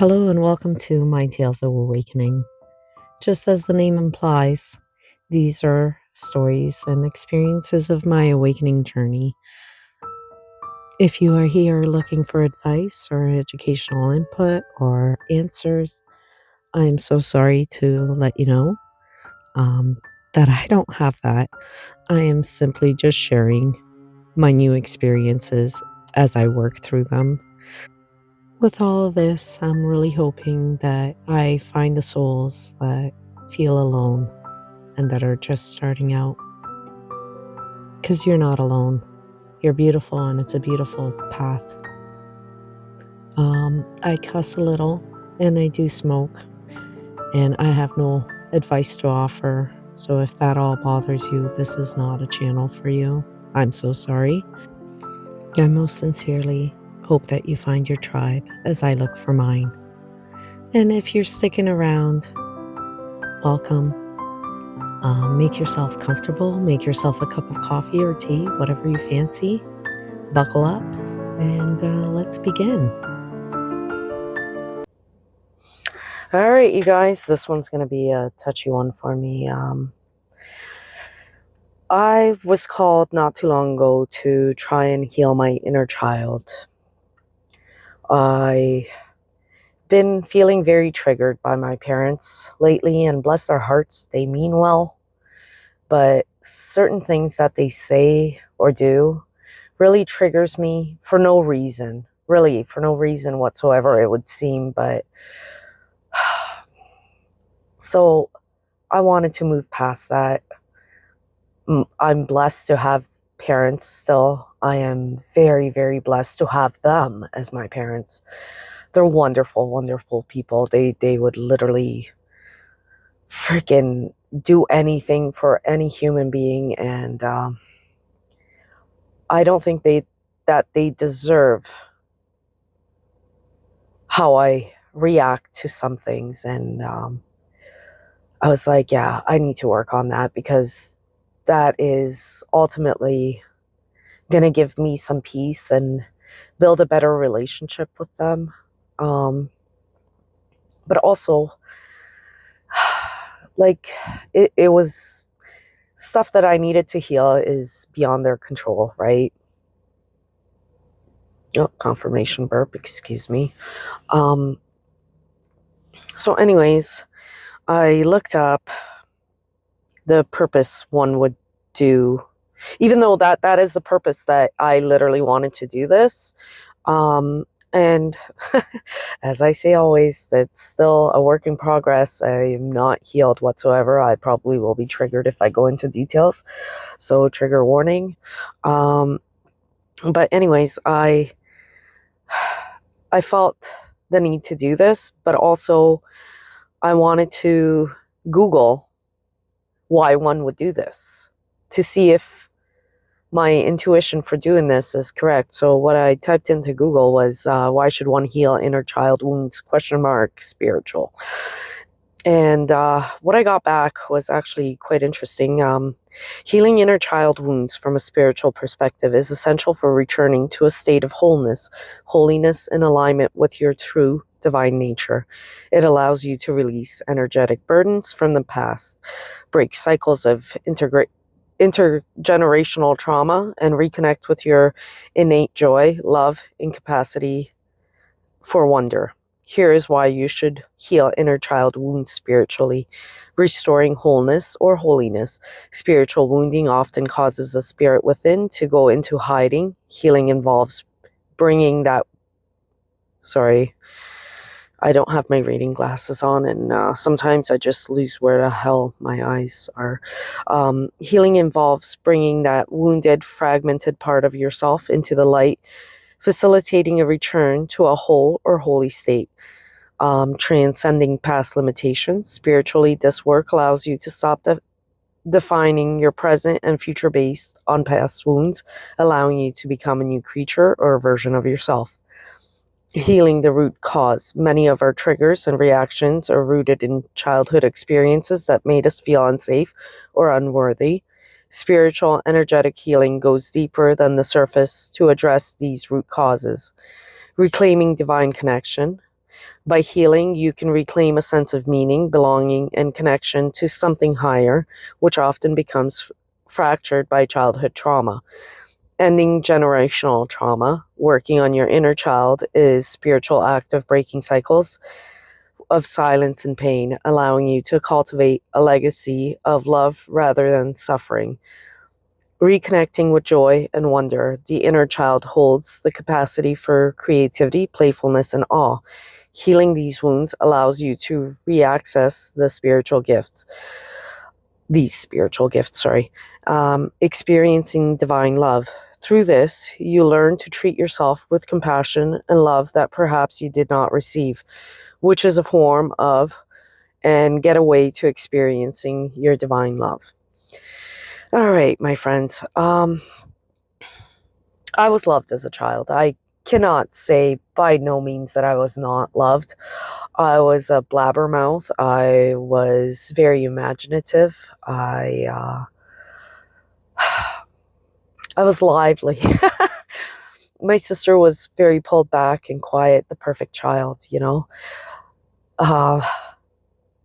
Hello and welcome to My Tales of Awakening. Just as the name implies, these are stories and experiences of my awakening journey. If you are here looking for advice or educational input or answers, I am so sorry to let you know um, that I don't have that. I am simply just sharing my new experiences as I work through them. With all of this, I'm really hoping that I find the souls that feel alone and that are just starting out. Because you're not alone. You're beautiful and it's a beautiful path. I cuss a little and I do smoke, and I have no advice to offer. So if that all bothers you, this is not a channel for you. I'm so sorry. I most sincerely hope that you find your tribe as I look for mine. And if you're sticking around, welcome. Make yourself comfortable. Make yourself a cup of coffee or tea, whatever you fancy. Buckle up and let's begin. All right, you guys, this one's going to be a touchy one for me. I was called not too long ago to try and heal my inner child. I've been feeling very triggered by my parents lately, and bless their hearts, they mean well. But certain things that they say or do really triggers me for no reason. Really, for no reason whatsoever, it would seem. But so I wanted to move past that. I'm blessed to have parents still. I am very, very blessed to have them as my parents. They're wonderful, wonderful people. They would literally freaking do anything for any human being, and I don't think that they deserve how I react to some things. And I was like, yeah, I need to work on that, because that is ultimately going to give me some peace and build a better relationship with them. But also, like, it was stuff that I needed to heal is beyond their control, right? Oh, confirmation burp, excuse me. So anyways, I looked up the purpose one would do, even though that is the purpose that I literally wanted to do this. And as I say always, it's still a work in progress. I am not healed whatsoever. I probably will be triggered if I go into details. So trigger warning. But anyways, I felt the need to do this, but also I wanted to Google why one would do this to see if my intuition for doing this is correct. So what I typed into Google was, why should one heal inner child wounds, ? Spiritual. And what I got back was actually quite interesting. Healing inner child wounds from a spiritual perspective is essential for returning to a state of wholeness, holiness, and alignment with your true divine nature. It allows you to release energetic burdens from the past, break cycles of intergenerational trauma, and reconnect with your innate joy, love, and capacity for wonder. Here is why you should heal inner child wounds spiritually. Restoring wholeness or holiness. Spiritual wounding often causes a spirit within to go into hiding. Healing involves bringing that... Sorry, I don't have my reading glasses on, and sometimes I just lose where the hell my eyes are. Healing involves bringing that wounded, fragmented part of yourself into the light, facilitating a return to a whole or holy state. Transcending past limitations. Spiritually, this work allows you to stop defining your present and future based on past wounds, allowing you to become a new creature or a version of yourself. Healing the root cause. Many of our triggers and reactions are rooted in childhood experiences that made us feel unsafe or unworthy. Spiritual energetic healing goes deeper than the surface to address these root causes. Reclaiming divine connection. By healing, you can reclaim a sense of meaning, belonging, and connection to something higher, which often becomes fractured by childhood trauma. Ending generational trauma, working on your inner child, is spiritual act of breaking cycles of silence and pain, allowing you to cultivate a legacy of love rather than suffering. Reconnecting with joy and wonder, the inner child holds the capacity for creativity, playfulness, and awe. Healing these wounds allows you to reaccess these spiritual gifts, experiencing divine love. Through this, you learn to treat yourself with compassion and love that perhaps you did not receive, which is a form of and get away to experiencing your divine love. All right, my friends. I was loved as a child. I cannot say by no means that I was not loved. I was a blabbermouth. I was very imaginative. I was lively. My sister was very pulled back and quiet, the perfect child, you know.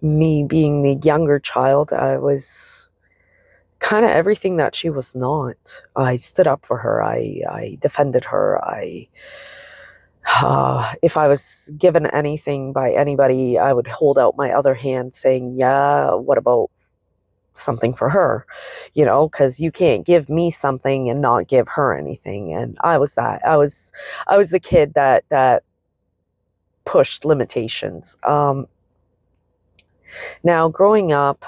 Me being the younger child, I was kind of everything that she was not. I stood up for her. I defended her. If I was given anything by anybody, I would hold out my other hand saying, yeah, what about something for her? You know, because you can't give me something and not give her anything. And I was that. I was the kid that pushed limitations. Now, growing up,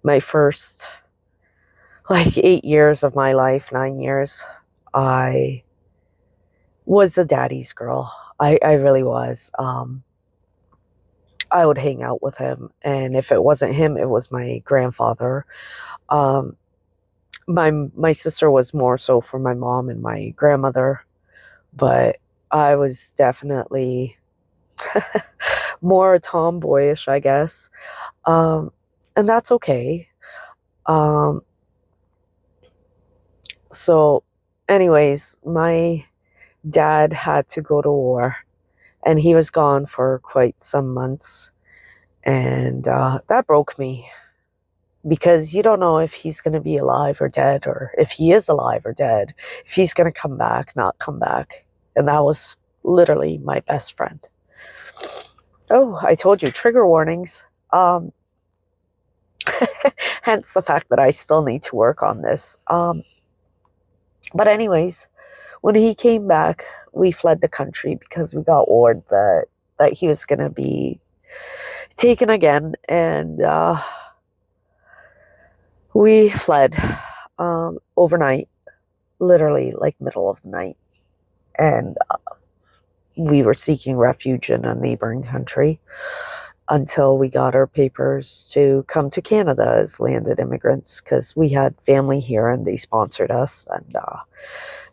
my first, 8 years of my life, 9 years, I was a daddy's girl. I really was. I would hang out with him, and if it wasn't him, it was my grandfather. Um, my sister was more so for my mom and my grandmother, but I was definitely more tomboyish, I guess. And that's okay. Um, so, anyways, my dad had to go to war, and he was gone for quite some months, and that broke me because you don't know if he's going to be alive or dead, or if he is alive or dead, if he's going to come back, not come back. And that was literally my best friend. Oh, I told you, trigger warnings. Hence the fact that I still need to work on this. But anyways, when he came back, we fled the country because we got word that he was going to be taken again. And we fled overnight, literally like middle of the night. And we were seeking refuge in a neighboring country until we got our papers to come to Canada as landed immigrants, because we had family here and they sponsored us, and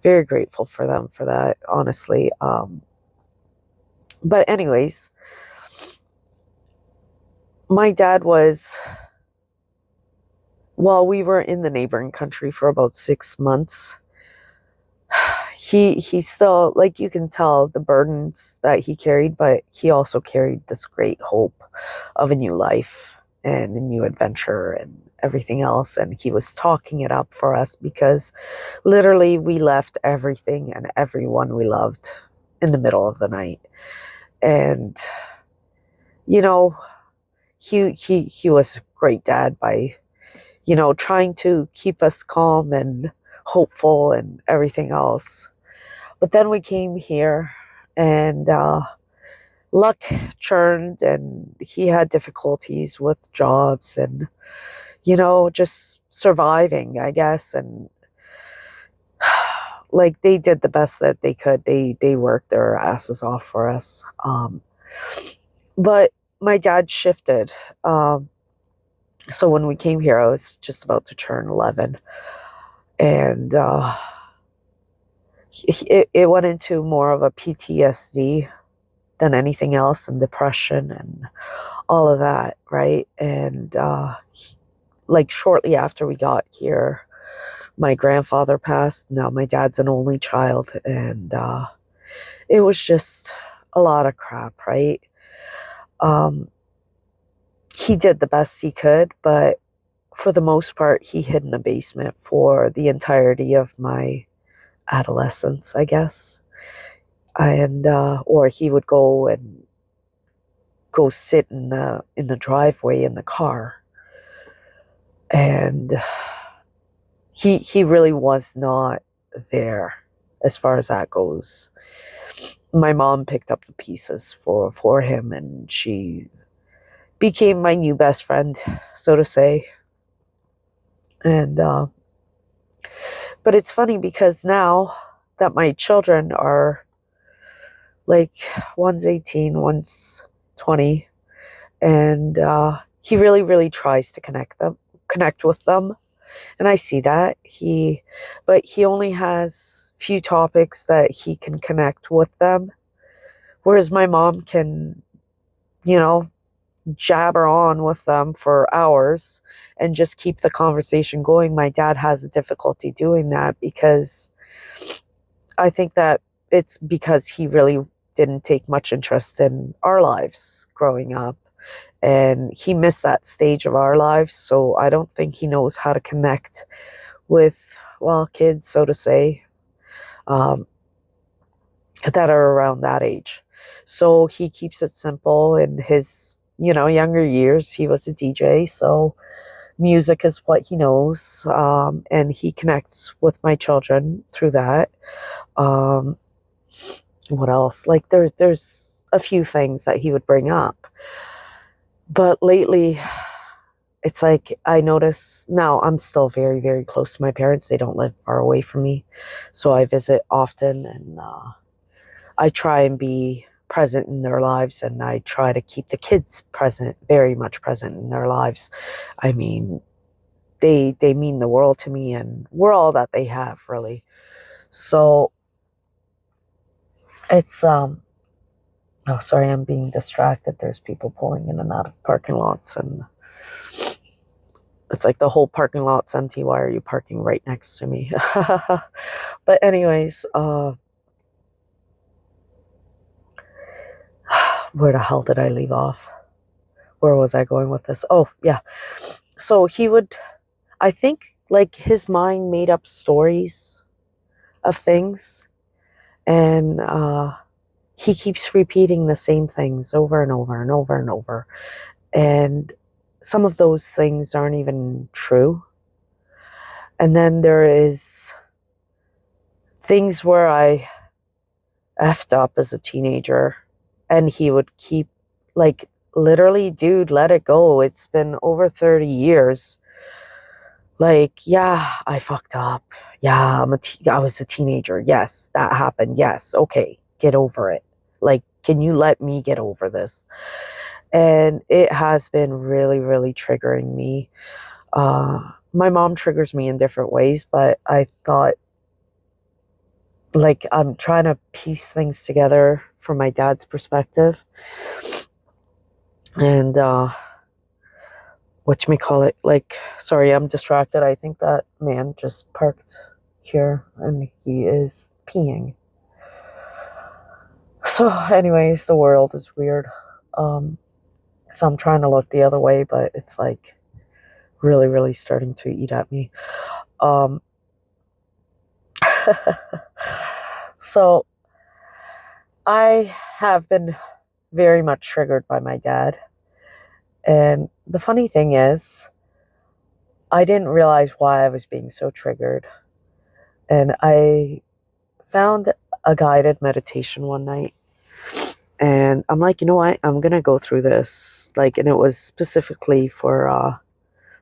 very grateful for them for that, honestly. But anyways, my dad was, while we were in the neighboring country for about 6 months, he still, like, you can tell the burdens that he carried, but he also carried this great hope of a new life and a new adventure and everything else. And he was talking it up for us because literally we left everything and everyone we loved in the middle of the night. And you know, he was a great dad by, you know, trying to keep us calm and hopeful and everything else. But then we came here, and luck churned, and he had difficulties with jobs and, you know, just surviving, I guess. And like, they did the best that they could. They worked their asses off for us. But my dad shifted. So when we came here, I was just about to turn 11. And it went into more of a PTSD than anything else, and depression and all of that, right? And like, shortly after we got here, my grandfather passed. Now my dad's an only child, and it was just a lot of crap, right? Um, he did the best he could, but for the most part, he hid in a basement for the entirety of my adolescence, I guess. And or he would go sit in the driveway in the car, and he really was not there as far as that goes. My mom picked up the pieces for him, and she became my new best friend, so to say. And but it's funny because now that my children are like, one's 18, one's 20, and he really tries to connect with them, and I see that but he only has few topics that he can connect with them, whereas my mom can, you know, jabber on with them for hours and just keep the conversation going. My dad has a difficulty doing that because I think that it's because he really didn't take much interest in our lives growing up, and he missed that stage of our lives. So I don't think he knows how to connect with, well, kids, so to say, um, that are around that age. So he keeps it simple. In his, younger years, he was a DJ, so music is what he knows, and he connects with my children through that. Um, what else? Like, there's a few things that he would bring up, but lately it's like I notice now I'm still very close to my parents. They don't live far away from me, so I visit often, and I try and be present in their lives, and I try to keep the kids present, very much present in their lives. I mean, they mean the world to me, and we're all that they have, really. So it's oh, sorry, I'm being distracted. There's people pulling in and out of parking lots, and it's like the whole parking lot's empty. Why are you parking right next to me? But anyways, where the hell did I leave off? Where was I going with this? Oh, yeah. So he would, I think, like, his mind made up stories of things, and he keeps repeating the same things over and over and over and over. And some of those things aren't even true. And then there is things where I effed up as a teenager, and he would keep, like, literally, dude, let it go. It's been over 30 years. Like, yeah, I fucked up. Yeah, I was a teenager. Yes, that happened. Yes, okay, get over it. Like, can you let me get over this? And it has been really triggering me. My mom triggers me in different ways, but I thought, like, I'm trying to piece things together from my dad's perspective. And whatchamacallit, like, sorry, I'm distracted. I think that man just parked here and he is peeing. So anyways, the world is weird. So I'm trying to look the other way, but it's like really starting to eat at me. So I have been very much triggered by my dad. And the funny thing is, I didn't realize why I was being so triggered. And I found a guided meditation one night. And I'm like, you know what? I'm going to go through this. Like, and it was specifically for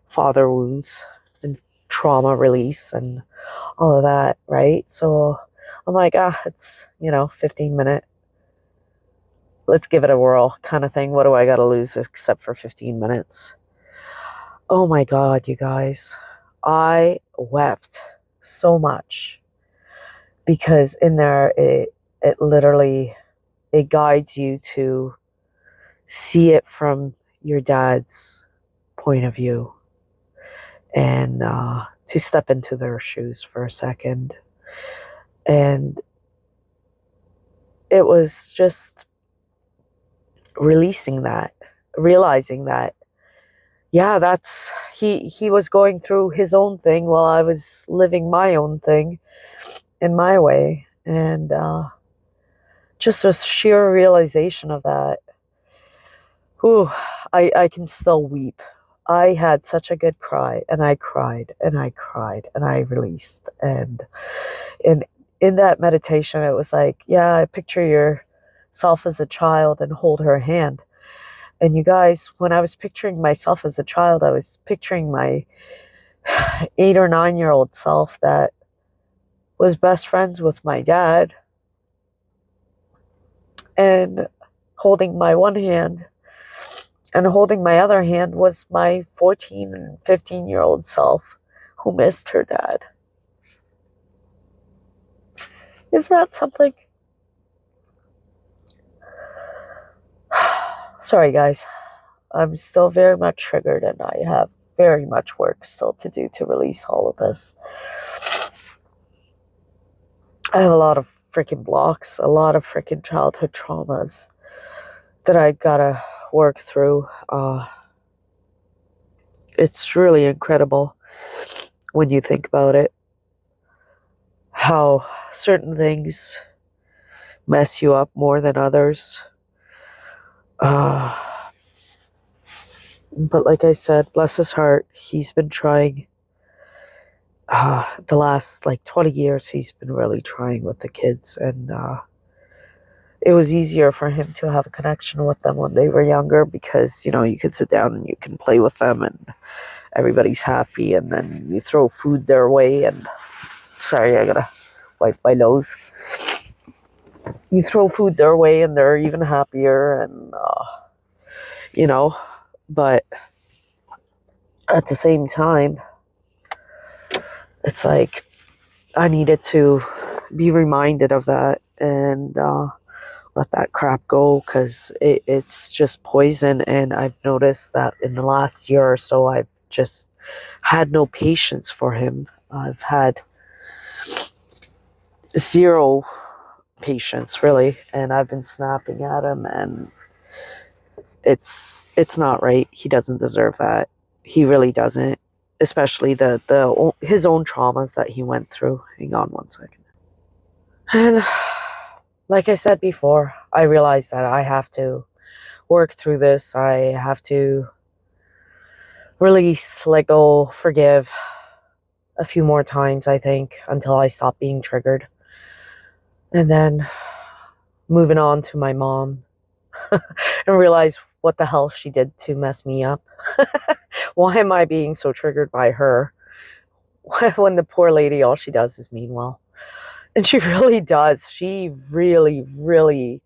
father wounds and trauma release and all of that, right? So I'm like, it's, 15-minute. Let's give it a whirl kind of thing. What do I got to lose except for 15 minutes? Oh my God, you guys. I wept so much because in there, it literally, it guides you to see it from your dad's point of view, and to step into their shoes for a second. And it was just releasing that, realizing that, yeah, he was going through his own thing while I was living my own thing in my way. And just a sheer realization of that. Whew, I can still weep. I had such a good cry, and I cried, and I cried, and I released. And in that meditation, it was like, yeah, I picture yourself as a child and hold her hand. And you guys, when I was picturing myself as a child, I was picturing my 8 or 9 year old self that was best friends with my dad and holding my one hand, and holding my other hand was my 14 and 15-year-old self who missed her dad. Isn't that something? Sorry, guys. I'm still very much triggered, and I have very much work still to do to release all of this. I have a lot of freaking blocks, a lot of freaking childhood traumas that I gotta work through. It's really incredible when you think about it, how certain things mess you up more than others. But like I said, bless his heart, he's been trying. The last 20 years, he's been really trying with the kids, and it was easier for him to have a connection with them when they were younger because, you could sit down and you can play with them and everybody's happy, and then you throw food their way and, sorry, I gotta wipe my nose. You throw food their way and they're even happier, and, but at the same time, it's like I needed to be reminded of that and let that crap go, because it's just poison. And I've noticed that in the last year or so, I've just had no patience for him. I've had zero patience, really, and I've been snapping at him, and it's not right. He doesn't deserve that. He really doesn't, especially his own traumas that he went through. Hang on one second. And like I said before, I realized that I have to work through this. I have to release, let go, forgive a few more times, I think, until I stop being triggered. And then moving on to my mom and realize what the hell she did to mess me up. Why am I being so triggered by her when the poor lady, all she does is mean well? And she really does. She really, really,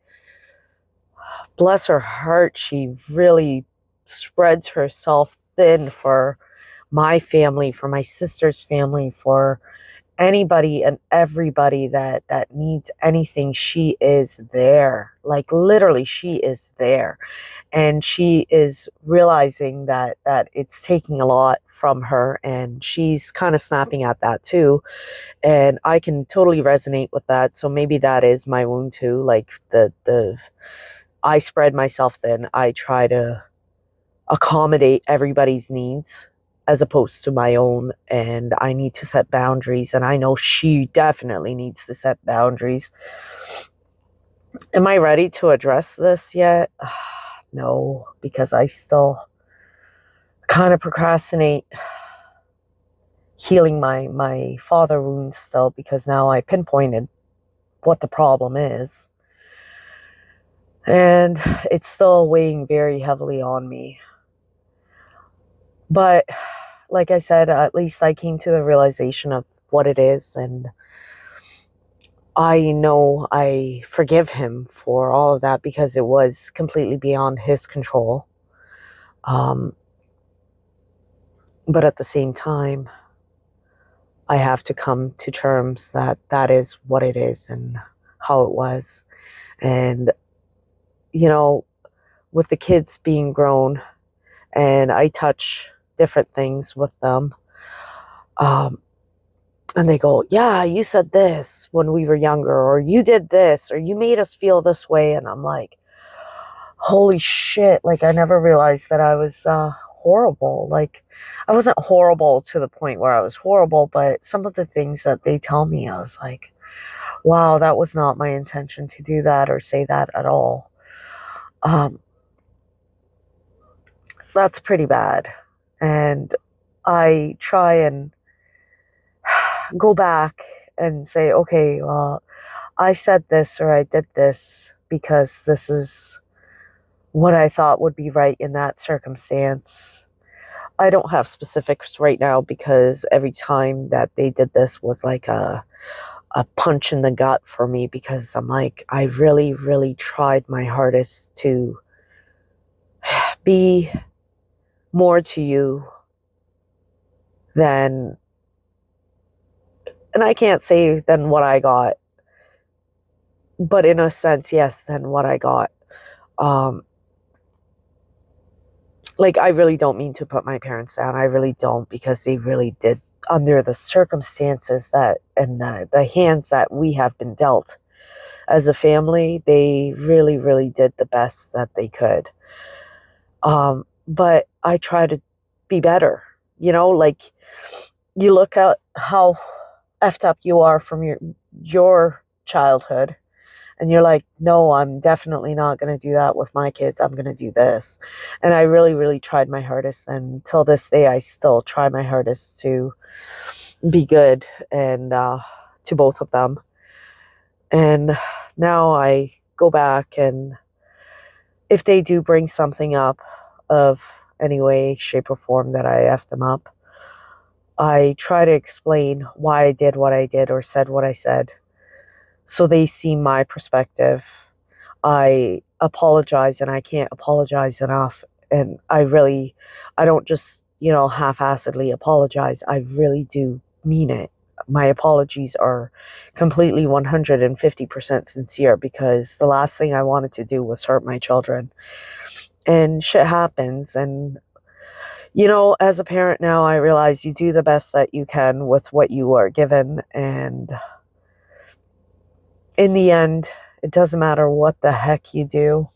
bless her heart, she really spreads herself thin for my family, for my sister's family, for anybody and everybody that needs anything. She is there. Like, literally, she is there. And she is realizing that it's taking a lot from her, and she's kind of snapping at that too. And I can totally resonate with that. So maybe that is my wound too. Like, I spread myself thin. I try to accommodate everybody's needs as opposed to my own, and I need to set boundaries, and I know she definitely needs to set boundaries. Am I ready to address this yet? No, because I still kind of procrastinate healing my father wounds still, because now I pinpointed what the problem is, and it's still weighing very heavily on me. But like I said, at least I came to the realization of what it is, and I know I forgive him for all of that because it was completely beyond his control. But at the same time, I have to come to terms that that is what it is and how it was. And, with the kids being grown, and I touch different things with them, and they go, yeah, you said this when we were younger, or you did this, or you made us feel this way. And I'm like, holy shit, like I never realized that I was horrible. Like I wasn't horrible to the point where I was horrible, but some of the things that they tell me, I was like, wow, that was not my intention to do that or say that at all. That's pretty bad. And I try and go back and say, okay, well, I said this or I did this because this is what I thought would be right in that circumstance. I don't have specifics right now because every time that they did this was like a punch in the gut for me, because I'm like, I really, really tried my hardest to be more to you than, and I can't say than what I got, but in a sense, yes, than what I got. Like, I really don't mean to put my parents down. I really don't, because they really did, under the circumstances that, and the hands that we have been dealt as a family, they really, really did the best that they could. But I try to be better, like, you look at how effed up you are from your childhood, and you're like, no, I'm definitely not going to do that with my kids. I'm going to do this. And I really, really tried my hardest. And till this day, I still try my hardest to be good and to both of them. And now I go back, and if they do bring something up of any way, shape, or form that I F them up, I try to explain why I did what I did or said what I said, so they see my perspective. I apologize, and I can't apologize enough. And I don't just, half-assedly apologize. I really do mean it. My apologies are completely 150% sincere, because the last thing I wanted to do was hurt my children. And shit happens. And, as a parent now, I realize you do the best that you can with what you are given. And in the end, it doesn't matter what the heck you do,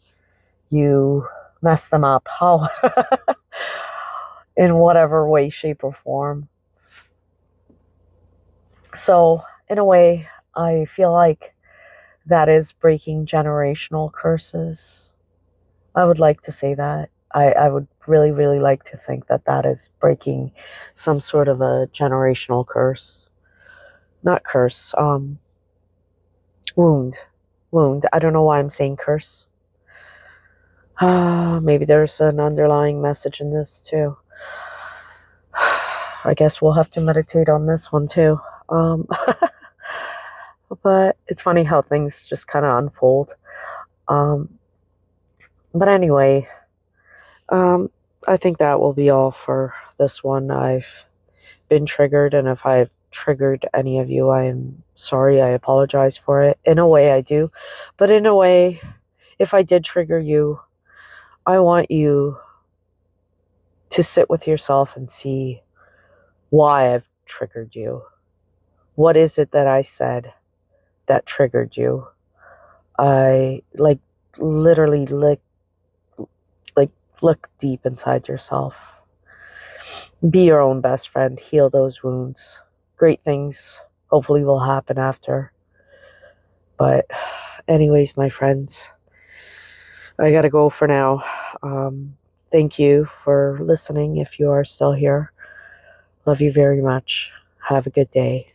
you mess them up, how, in whatever way, shape, or form. So, in a way, I feel like that is breaking generational curses. I would like to say that. I would really, really like to think that that is breaking some sort of a generational curse. Not curse, wound. Wound. I don't know why I'm saying curse. Maybe there's an underlying message in this too. I guess we'll have to meditate on this one too. But it's funny how things just kind of unfold. But anyway, I think that will be all for this one. I've been triggered, and if I've triggered any of you, I am sorry. I apologize for it. In a way, I do. But in a way, if I did trigger you, I want you to sit with yourself and see why I've triggered you. What is it that I said that triggered you? I literally look deep inside yourself. Be your own best friend. Heal those wounds. Great things hopefully will happen after. But anyways, my friends, I gotta go for now. Thank you for listening if you are still here. Love you very much. Have a good day.